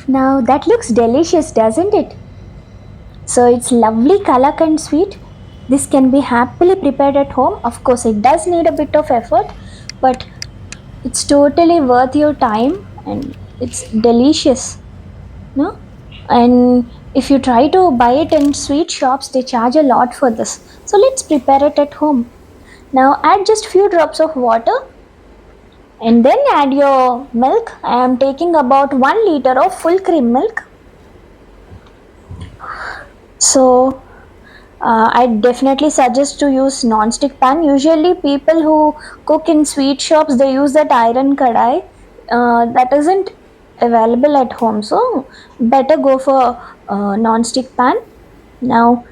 Now that looks delicious, doesn't it? So it's lovely Kalakand sweet. This can be happily prepared at home. Of course, it does need a bit of effort, but it's totally worth your time and it's delicious. No? And if you try to buy it in sweet shops, they charge a lot for this. So let's prepare it at home. Now add just few drops of water and then add your milk. I am taking about 1 liter of full cream milk. So I definitely suggest to use non-stick pan. Usually people who cook in sweet shops, they use that iron kadai. That isn't available at home, so better go for non-stick pan. Now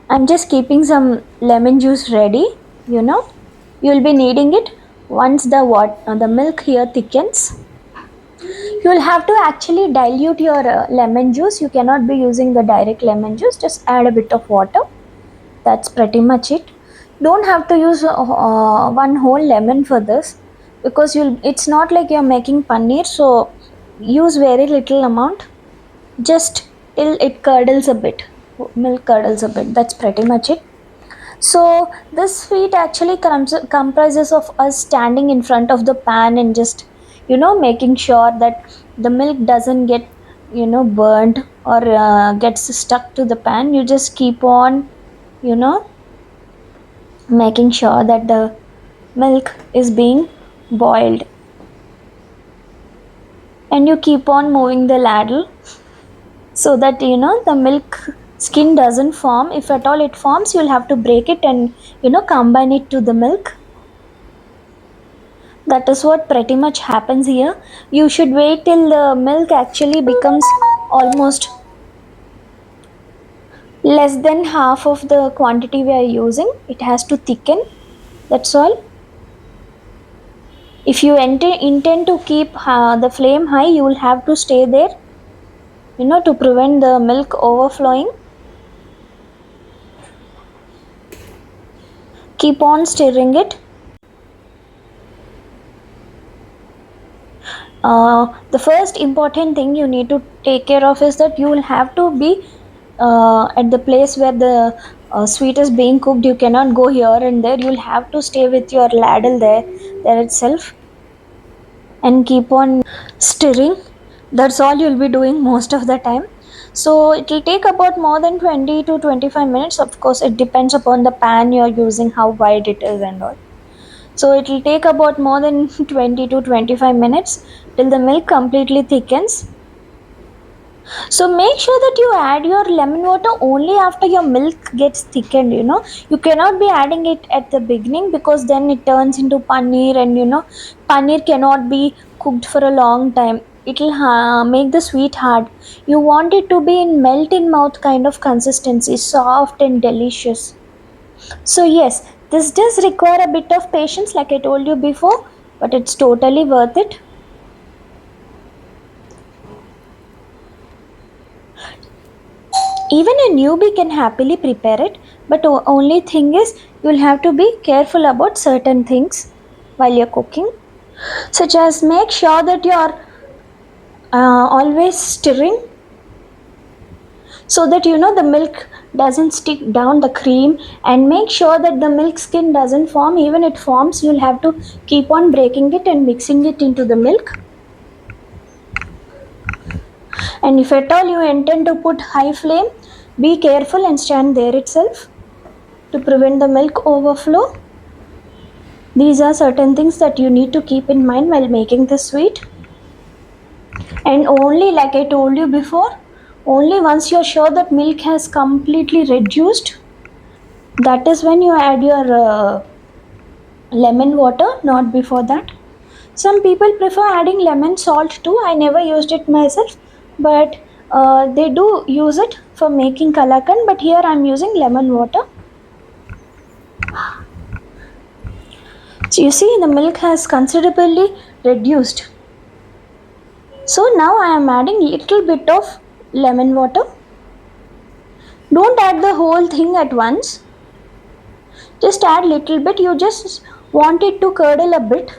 I'm just keeping some lemon juice ready. You'll be needing it once the milk here thickens. You will have to actually dilute your lemon juice. You cannot be using the direct lemon juice. Just add a bit of water. That's pretty much it. Don't have to use one whole lemon for this, because it's not like you're making paneer, so use very little amount, just till it curdles a bit, milk curdles a bit. That's pretty much it. So this sweet actually comprises of us standing in front of the pan and just making sure that the milk doesn't get burnt or gets stuck to the pan. You just keep on you know making sure that the milk is being boiled, and you keep on moving the ladle so that the milk skin doesn't form. If at all it forms, you'll have to break it and combine it to the milk. That is what pretty much happens here. You should wait till the milk actually becomes almost less than half of the quantity we are using. It has to thicken, that's all. If you intend to keep the flame high, you will have to stay there to prevent the milk overflowing. Keep on stirring it. The first important thing you need to take care of is that you will have to be at the place where the sweet is being cooked. You cannot go here and there. You'll have to stay with your ladle there itself and keep on stirring. That's all you'll be doing most of the time. So it will take about more than 20 to 25 minutes. Of course, it depends upon the pan you're using, how wide it is and all. So it will take about more than 20 to 25 minutes till the milk completely thickens. So make sure that you add your lemon water only after your milk gets thickened. You cannot be adding it at the beginning, because then it turns into paneer, and paneer cannot be cooked for a long time. It will make the sweet hard. You want it to be in melt in mouth kind of consistency, soft and delicious. So yes, this does require a bit of patience, like I told you before, but it's totally worth it. Even a newbie can happily prepare it, but only thing is you'll have to be careful about certain things while you're cooking, such as make sure that you're always stirring, so that the milk doesn't stick down the cream, and make sure that the milk skin doesn't form. Even it forms, you'll have to keep on breaking it and mixing it into the milk. And if at all you intend to put high flame, be careful and stand there itself to prevent the milk overflow. These are certain things that you need to keep in mind while making this sweet. And only, like I told you before, only once you're sure that milk has completely reduced, that is when you add your lemon water, not before that. Some people prefer adding lemon salt too. I never used it myself, but they do use it for making kalakand, but here I'm using lemon water. So you see, the milk has considerably reduced. So now I am adding little bit of lemon water. Don't add the whole thing at once. Just add little bit. You just want it to curdle a bit,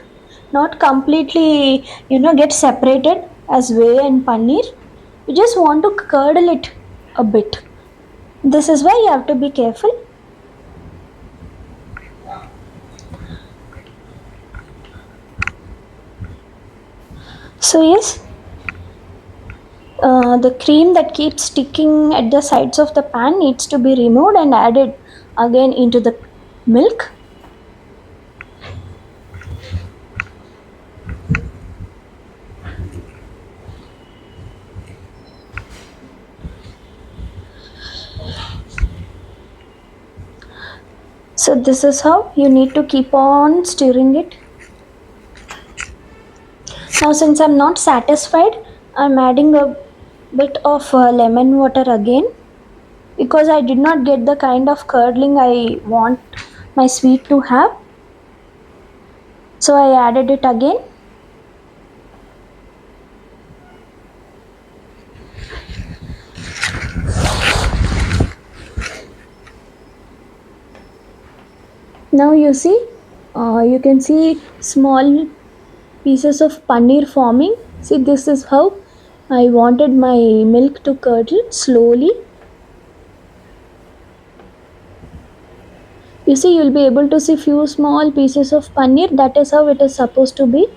not completely get separated. as whey and paneer. You just want to curdle it a bit. This is why you have to be careful. So yes, the cream that keeps sticking at the sides of the pan needs to be removed and added again into the milk. So this is how you need to keep on stirring it. Now since I'm not satisfied, I'm adding a bit of lemon water again because I did not get the kind of curdling I want my sweet to have. So I added it again. Now you can see small pieces of paneer forming. See, this is how I wanted my milk to curdle slowly. You see, you'll be able to see few small pieces of paneer. That is how it is supposed to be.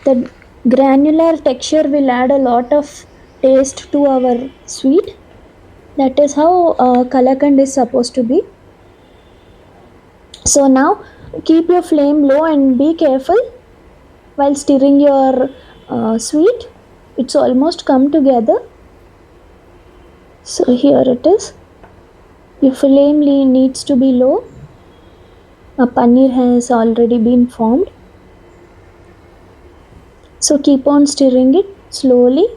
The granular texture will add a lot of taste to our sweet. That is how Kalakand is supposed to be. So now keep your flame low and be careful while stirring your sweet. It's almost come together. So here it is. Your flame needs to be low. A paneer has already been formed. So keep on stirring it slowly.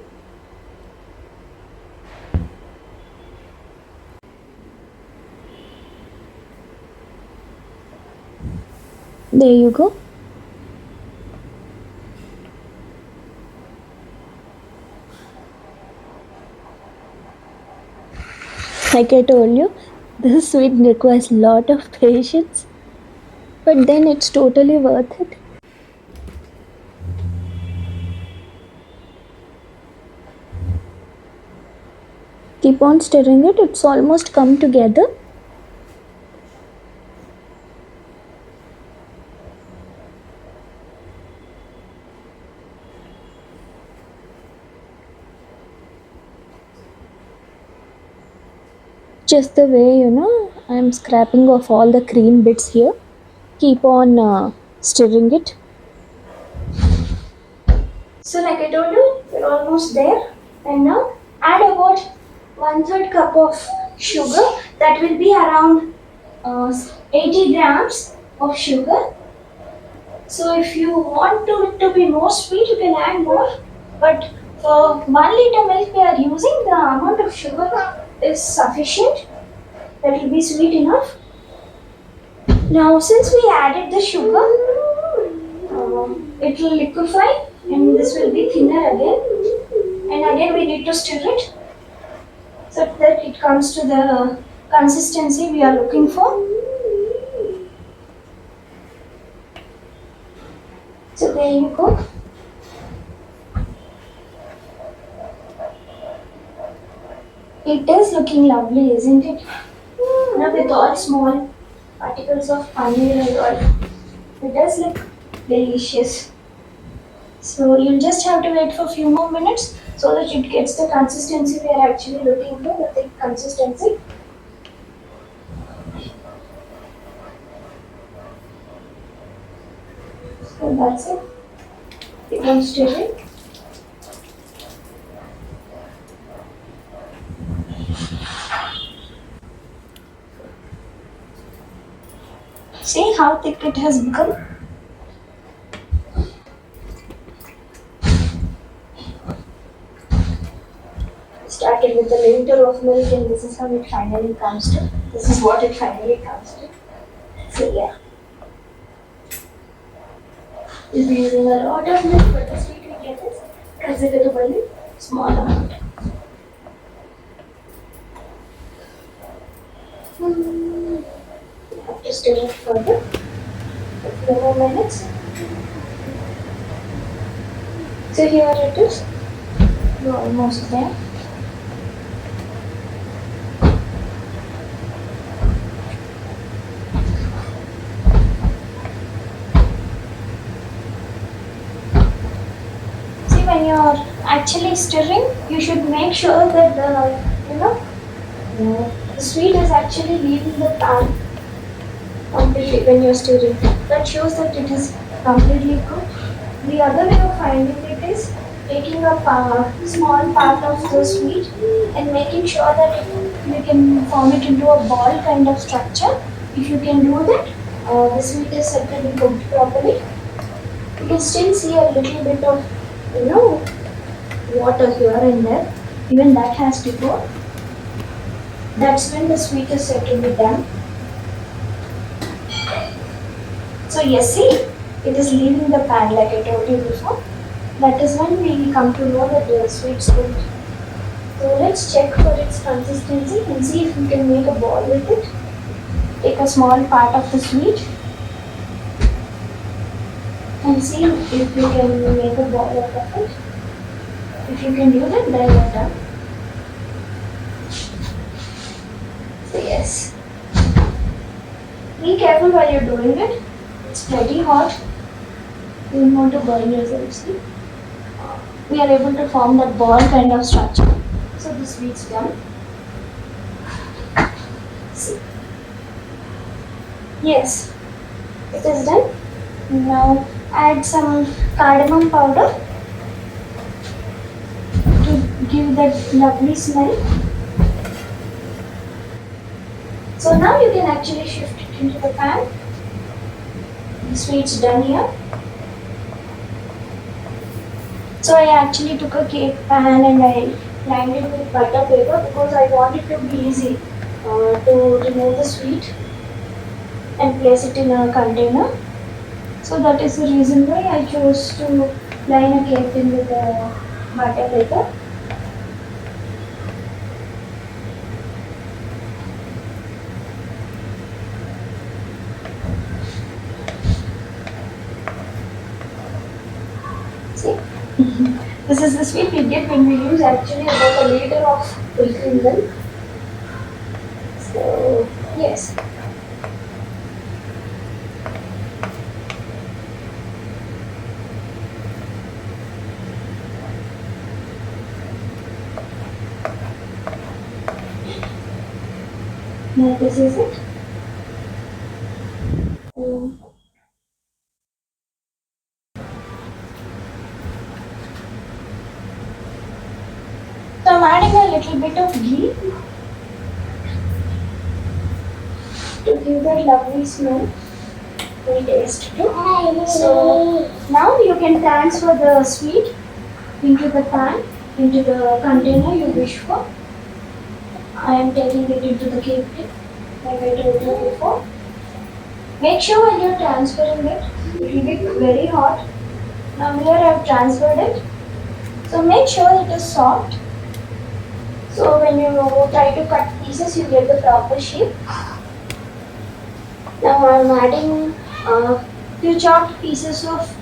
There you go. Like I told you, this sweet requires a lot of patience, but then it's totally worth it. Keep on stirring it, it's almost come together. Just the way I'm scraping off all the cream bits here. Keep on stirring it. So like I told you, we're almost there. And now add about 1/3 cup of sugar. That will be around 80 grams of sugar. So if you want it to be more sweet, you can add more. But for 1 liter milk we are using, the amount of sugar is sufficient. That will be sweet enough. Now since we added the sugar, it will liquefy and this will be thinner again. And again we need to stir it so that it comes to the consistency we are looking for. So there you go. It is looking lovely, isn't it? Now with all small particles of paneer and all, it does look delicious. So you'll just have to wait for a few more minutes so that it gets the consistency we are actually looking for, the thick consistency. So that's it. Keep on stirring. See how thick it has become? Started with a liter of milk and this is how it finally comes to. This is what it finally comes to. So yeah. We'll be using a lot of milk, but the sweet we get is considerably small amount. You have to stir it further. A few more minutes. So here it is. You're almost there. See, when you're actually stirring, you should make sure that the sweet is actually leaving the pan completely when you're stirring. That shows that it is completely cooked. The other way of finding it is taking a small part of the sweet and making sure that you can form it into a ball kind of structure. If you can do that, the sweet is said to be cooked properly. You can still see a little bit of, you know, water here and there. Even that has to go. That's when the sweet is said to be done. So yes, see, it is leaving the pan like I told you before. That is when we come to know that the sweet's cooked. So let's check for its consistency and see if we can make a ball with it. Take a small part of the sweet and see if we can make a ball out of it. If you can do that, then you're done. So yes. Be careful while you're doing it. It's pretty hot. You don't want to burn yourself. See? We are able to form that ball kind of structure. So the sweet's done. See. Yes, it is done. Now add some cardamom powder to give that lovely smell. So now you can actually shift it into the pan. The sweet's done here. So I actually took a cake pan and I lined it with butter paper because I want it to be easy to remove the sweet and place it in a container. So that is the reason why I chose to line a cake tin with a butter paper. See, this is the sweet we get when we use actually about a liter of full cream milk. So yes. Now this is it. So I'm adding a little bit of ghee to give that lovely smell and taste too. So now you can transfer the sweet into the pan, into the container you wish for. I am taking it into the cake tin, like I told you before. Make sure when you're transferring it, it will be very hot. Now here I have transferred it. So make sure it is soft. So when you try to cut pieces, you get the proper shape. Now I am adding a few chopped pieces of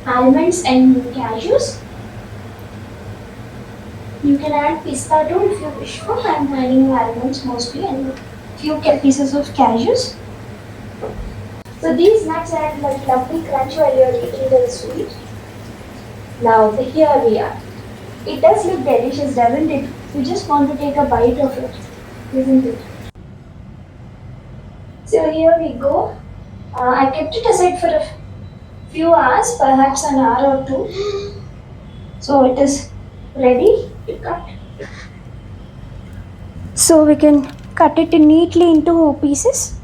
almonds and cashews. You can add pista too if you wish for. I am adding almonds mostly and a few pieces of cashews. So these nuts add like lovely crunch while you are eating the sweet. Now here we are. It does look delicious, doesn't it? You just want to take a bite of it, isn't it? So here we go. I kept it aside for a few hours, perhaps an hour or two. So it is ready to cut. So we can cut it neatly into pieces.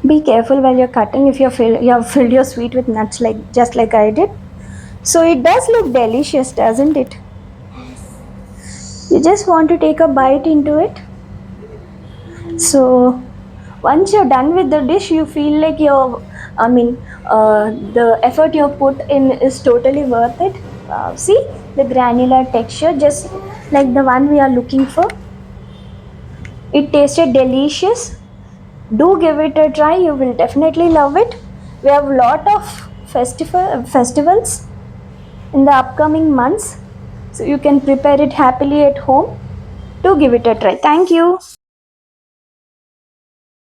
Be careful while you're cutting if you have filled your sweet with nuts just like I did. So it does look delicious, doesn't it? You just want to take a bite into it. So once you're done with the dish, you feel like the effort you've put in is totally worth it. See the granular texture, just like the one we are looking for. It tasted delicious. Do give it a try. You will definitely love it. We have lot of festivals in the upcoming months, so you can prepare it happily at home. To give it a try. Thank you.